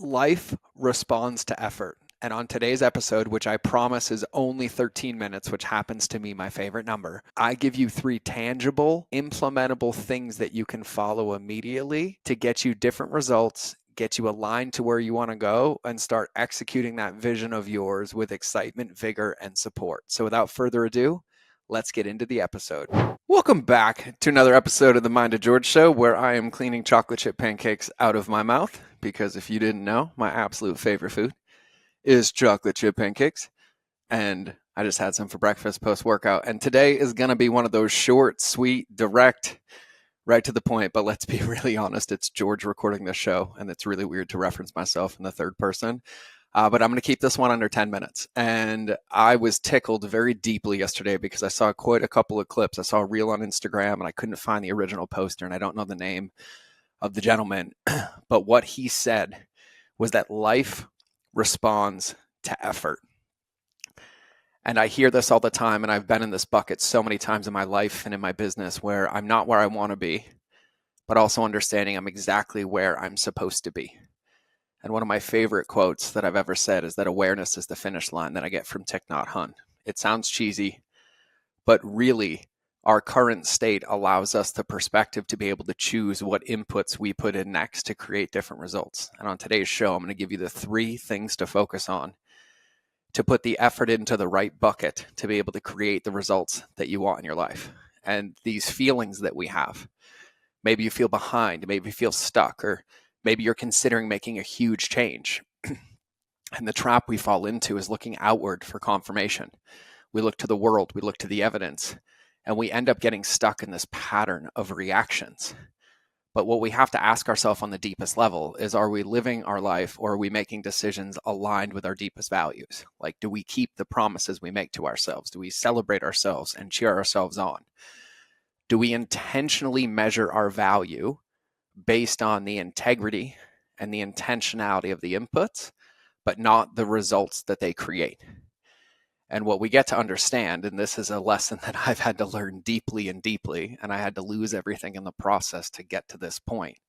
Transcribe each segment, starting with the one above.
Life responds to effort. And on today's episode, which I promise is only 13 minutes, which happens to be my favorite number, I give you 3 tangible, implementable things that you can follow immediately to get you different results, get you aligned to where you want to go, and start executing that vision of yours with excitement, vigor, and support. So without further ado, let's get into the episode. Welcome back to another episode of the Mind of George Show, where I am cleaning chocolate chip pancakes out of my mouth, because if you didn't know, my absolute favorite food is chocolate chip pancakes. And I just had some for breakfast post-workout. And today is going to be one of those short, sweet, direct, right to the point. But let's be really honest, it's George recording this show, and it's really weird to reference myself in the third person. But I'm going to keep this one under 10 minutes. And I was tickled very deeply yesterday because I saw quite a couple of clips. I saw a reel on Instagram, and I couldn't find the original poster, and I don't know the name of the gentleman. But what he said was that life responds to effort. And I hear this all the time, and I've been in this bucket so many times in my life and in my business where I'm not where I want to be, but also understanding I'm exactly where I'm supposed to be. And one of my favorite quotes that I've ever said is that awareness is the finish line, that I get from Thich Nhat Hanh. It sounds cheesy, but really our current state allows us the perspective to be able to choose what inputs we put in next to create different results. And on today's show, I'm going to give you the 3 things to focus on to put the effort into the right bucket to be able to create the results that you want in your life. And these feelings that we have, maybe you feel behind, maybe you feel stuck, or maybe you're considering making a huge change. And the trap we fall into is looking outward for confirmation. We look to the world, we look to the evidence, and we end up getting stuck in this pattern of reactions. But what we have to ask ourselves on the deepest level is, are we living our life, or are we making decisions aligned with our deepest values? Like, do we keep the promises we make to ourselves? Do we celebrate ourselves and cheer ourselves on? Do we intentionally measure our value based on the integrity and the intentionality of the inputs, but not the results that they create? And what we get to understand, and this is a lesson that I've had to learn deeply and deeply, and I had to lose everything in the process to get to this point.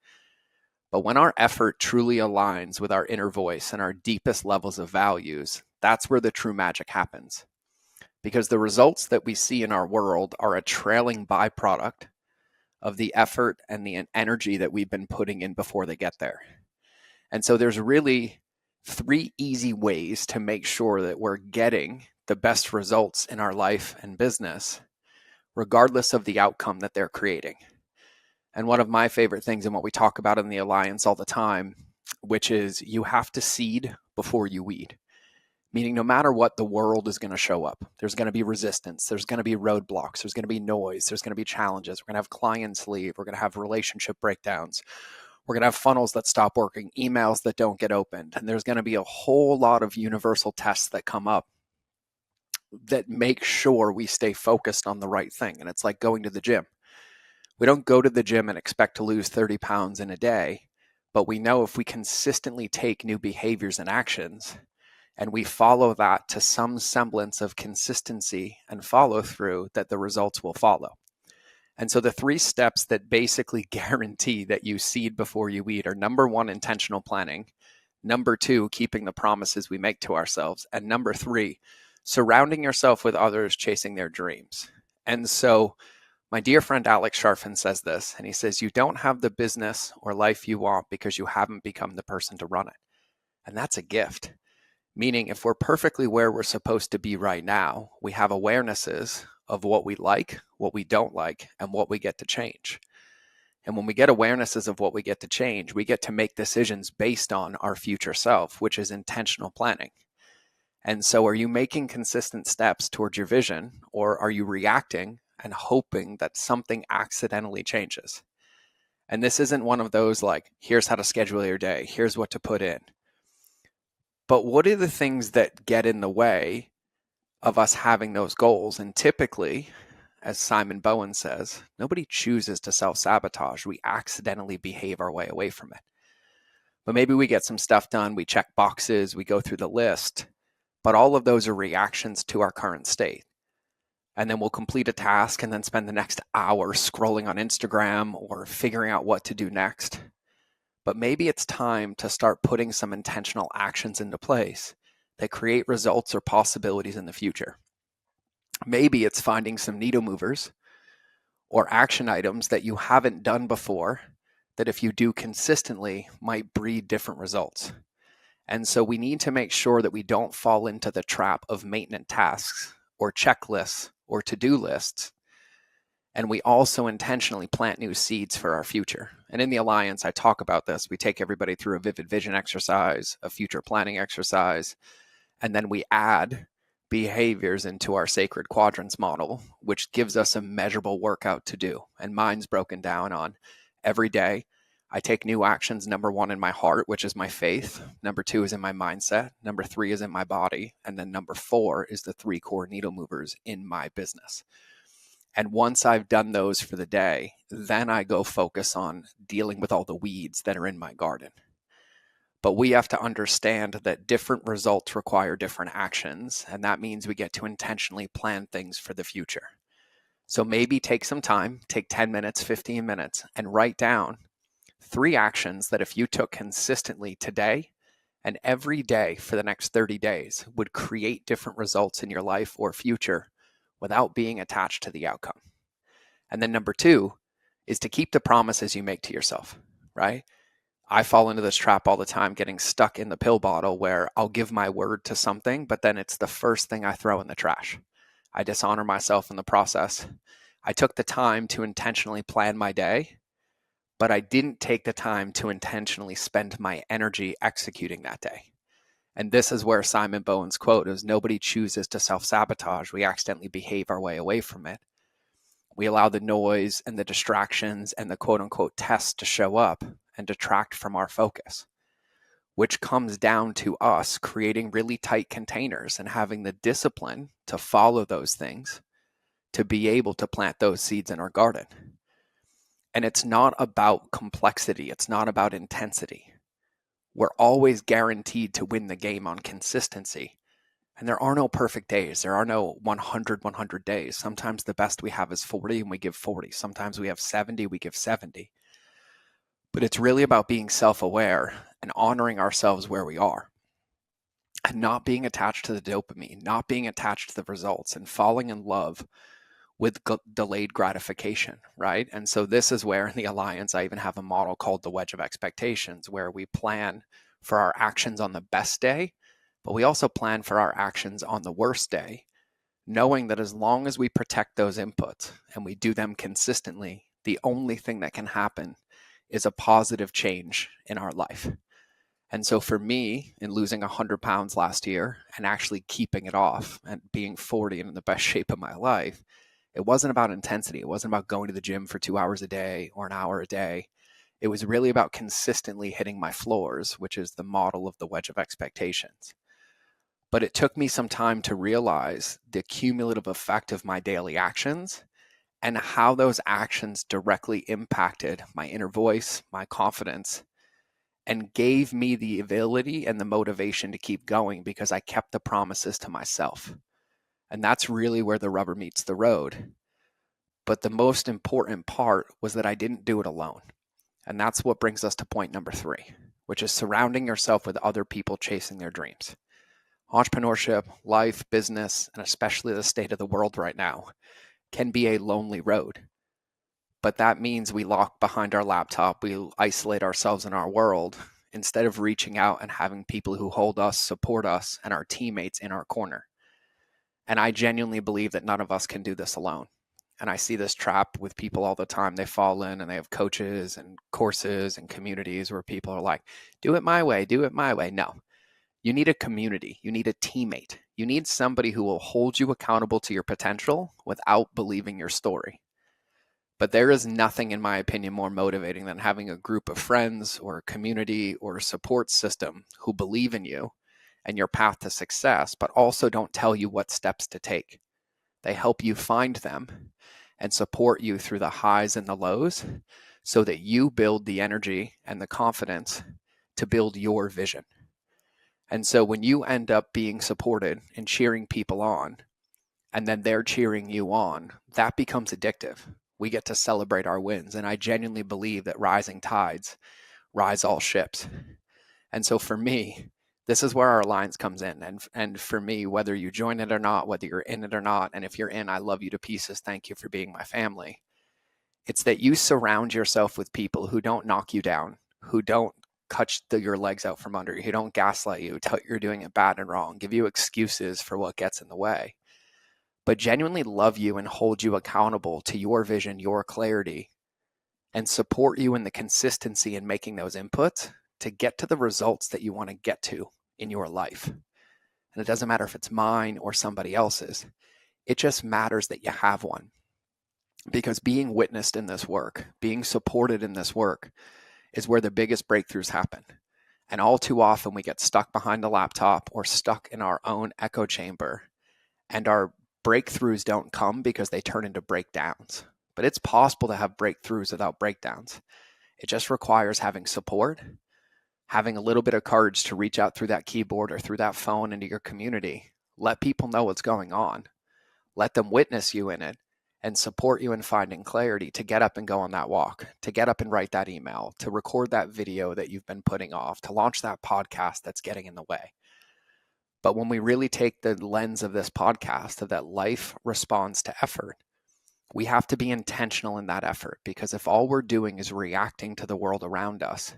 But when our effort truly aligns with our inner voice and our deepest levels of values, that's where the true magic happens. Because the results that we see in our world are a trailing byproduct of the effort and the energy that we've been putting in before they get there. And so there's really 3 easy ways to make sure that we're getting the best results in our life and business, regardless of the outcome that they're creating. And one of my favorite things, and what we talk about in the Alliance all the time, which is you have to seed before you weed. Meaning no matter what, the world is going to show up. There's going to be resistance. There's going to be roadblocks. There's going to be noise. There's going to be challenges. We're going to have clients leave. We're going to have relationship breakdowns. We're going to have funnels that stop working, emails that don't get opened. And there's going to be a whole lot of universal tests that come up that make sure we stay focused on the right thing. And it's like going to the gym. We don't go to the gym and expect to lose 30 pounds in a day, but we know if we consistently take new behaviors and actions, and we follow that to some semblance of consistency and follow through, that the results will follow. And so the 3 steps that basically guarantee that you seed before you eat are: number 1, intentional planning; number 2, keeping the promises we make to ourselves; and number 3, surrounding yourself with others chasing their dreams. And so my dear friend Alex Sharfin says this, and he says, you don't have the business or life you want because you haven't become the person to run it. And that's a gift. Meaning, if we're perfectly where we're supposed to be right now, we have awarenesses of what we like, what we don't like, and what we get to change. And when we get awarenesses of what we get to change, we get to make decisions based on our future self, which is intentional planning. And so are you making consistent steps towards your vision, or are you reacting and hoping that something accidentally changes? And this isn't one of those like, here's how to schedule your day, here's what to put in. But what are the things that get in the way of us having those goals? And typically, as Simon Bowen says, nobody chooses to self-sabotage. We accidentally behave our way away from it. But maybe we get some stuff done, we check boxes, we go through the list, but all of those are reactions to our current state. And then we'll complete a task and then spend the next hour scrolling on Instagram or figuring out what to do next. But maybe it's time to start putting some intentional actions into place that create results or possibilities in the future. Maybe it's finding some needle movers or action items that you haven't done before that if you do consistently might breed different results. And so we need to make sure that we don't fall into the trap of maintenance tasks or checklists or to-do lists. And we also intentionally plant new seeds for our future. And in the Alliance, I talk about this. We take everybody through a vivid vision exercise, a future planning exercise, and then we add behaviors into our sacred quadrants model, which gives us a measurable workout to do. And mine's broken down on every day. I take new actions. Number 1 in my heart, which is my faith. Number 2 is in my mindset. Number 3 is in my body. And then number 4 is the 3 core needle movers in my business. And once I've done those for the day, then I go focus on dealing with all the weeds that are in my garden. But we have to understand that different results require different actions. And that means we get to intentionally plan things for the future. So maybe take some time, take 10 minutes, 15 minutes, and write down 3 actions that if you took consistently today and every day for the next 30 days would create different results in your life or future without being attached to the outcome. And then number 2 is to keep the promises you make to yourself, right? I fall into this trap all the time, getting stuck in the pill bottle where I'll give my word to something, but then it's the first thing I throw in the trash. I dishonor myself in the process. I took the time to intentionally plan my day, but I didn't take the time to intentionally spend my energy executing that day. And this is where Simon Bowen's quote is, nobody chooses to self-sabotage. We accidentally behave our way away from it. We allow the noise and the distractions and the quote unquote tests to show up and detract from our focus, which comes down to us creating really tight containers and having the discipline to follow those things to be able to plant those seeds in our garden. And it's not about complexity. It's not about intensity. We're always guaranteed to win the game on consistency. And there are no perfect days. There are no 100 days. Sometimes the best we have is 40 and we give 40. Sometimes we have 70, we give 70. But it's really about being self-aware and honoring ourselves where we are and not being attached to the dopamine, not being attached to the results and falling in love with delayed gratification, right? And so this is where in the Alliance, I even have a model called the Wedge of Expectations, where we plan for our actions on the best day, but we also plan for our actions on the worst day, knowing that as long as we protect those inputs and we do them consistently, the only thing that can happen is a positive change in our life. And so for me, in losing 100 pounds last year and actually keeping it off and being 40 and in the best shape of my life, it wasn't about intensity. It wasn't about going to the gym for 2 hours a day or an hour a day. It was really about consistently hitting my floors, which is the model of the Wedge of Expectations. But it took me some time to realize the cumulative effect of my daily actions and how those actions directly impacted my inner voice, my confidence, and gave me the ability and the motivation to keep going because I kept the promises to myself. And that's really where the rubber meets the road. But the most important part was that I didn't do it alone. And that's what brings us to point number 3, which is surrounding yourself with other people chasing their dreams. Entrepreneurship, life, business, and especially the state of the world right now can be a lonely road. But that means we lock behind our laptop, we isolate ourselves in our world instead of reaching out and having people who hold us, support us, and our teammates in our corner. And I genuinely believe that none of us can do this alone. And I see this trap with people all the time. They fall in and they have coaches and courses and communities where people are like, do it my way, do it my way. No, you need a community. You need a teammate. You need somebody who will hold you accountable to your potential without believing your story. But there is nothing, in my opinion, more motivating than having a group of friends or a community or a support system who believe in you and your path to success, but also don't tell you what steps to take. They help you find them and support you through the highs and the lows so that you build the energy and the confidence to build your vision. And so when you end up being supported and cheering people on, and then they're cheering you on, that becomes addictive. We get to celebrate our wins. And I genuinely believe that rising tides rise all ships. And so for me, this is where our alliance comes in. And for me, whether you join it or not, whether you're in it or not, and if you're in, I love you to pieces. Thank you for being my family. It's that you surround yourself with people who don't knock you down, who don't cut your legs out from under you, who don't gaslight you, tell you you're doing it bad and wrong, give you excuses for what gets in the way, but genuinely love you and hold you accountable to your vision, your clarity, and support you in the consistency in making those inputs to get to the results that you want to get to in your life. And it doesn't matter if it's mine or somebody else's. It just matters that you have one. Because being witnessed in this work, being supported in this work, is where the biggest breakthroughs happen. And all too often we get stuck behind a laptop or stuck in our own echo chamber, and our breakthroughs don't come because they turn into breakdowns. But it's possible to have breakthroughs without breakdowns. It just requires having support, having a little bit of courage to reach out through that keyboard or through that phone into your community. Let people know what's going on. Let them witness you in it and support you in finding clarity to get up and go on that walk, to get up and write that email, to record that video that you've been putting off, to launch that podcast that's getting in the way. But when we really take the lens of this podcast of that life responds to effort, we have to be intentional in that effort, because if all we're doing is reacting to the world around us,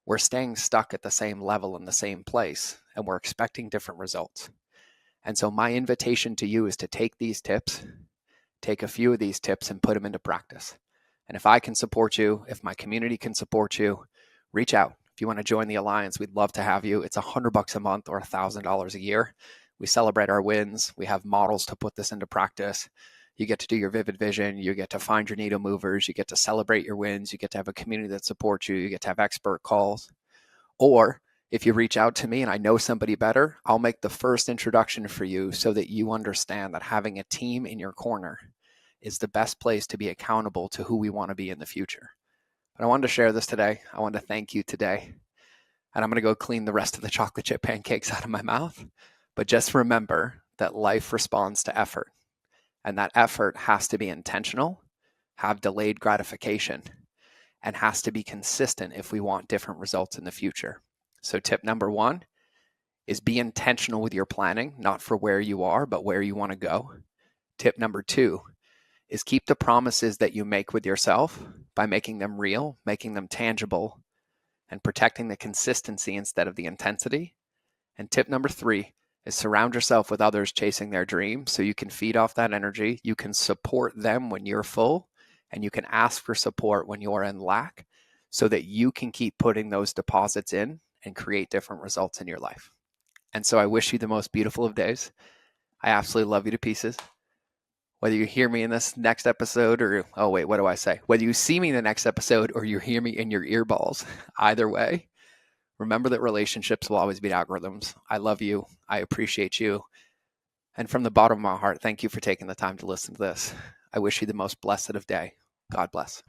we're staying stuck at the same level in the same place, and we're expecting different results. And so my invitation to you is to take these tips, take a few of these tips and put them into practice. And if I can support you, if my community can support you, reach out. If you want to join the Alliance, we'd love to have you. It's $100 a month or $1,000 a year. We celebrate our wins. We have models to put this into practice. You get to do your vivid vision. You get to find your needle movers. You get to celebrate your wins. You get to have a community that supports you. You get to have expert calls. Or if you reach out to me and I know somebody better, I'll make the first introduction for you so that you understand that having a team in your corner is the best place to be accountable to who we want to be in the future. But I wanted to share this today. I wanted to thank you today. And I'm going to go clean the rest of the chocolate chip pancakes out of my mouth. But just remember that life responds to effort. And that effort has to be intentional, have delayed gratification, and has to be consistent if we want different results in the future. So tip number 1 is be intentional with your planning, not for where you are, but where you want to go. Tip number 2 is keep the promises that you make with yourself by making them real, making them tangible, and protecting the consistency instead of the intensity. And tip number 3 is surround yourself with others chasing their dreams so you can feed off that energy, you can support them when you're full, and you can ask for support when you're in lack so that you can keep putting those deposits in and create different results in your life. And so I wish you the most beautiful of days. I absolutely love you to pieces. Whether you hear me in this next episode or, whether you see me in the next episode or you hear me in your earballs, either way, remember that relationships will always beat algorithms. I love you. I appreciate you. And from the bottom of my heart, thank you for taking the time to listen to this. I wish you the most blessed of day. God bless.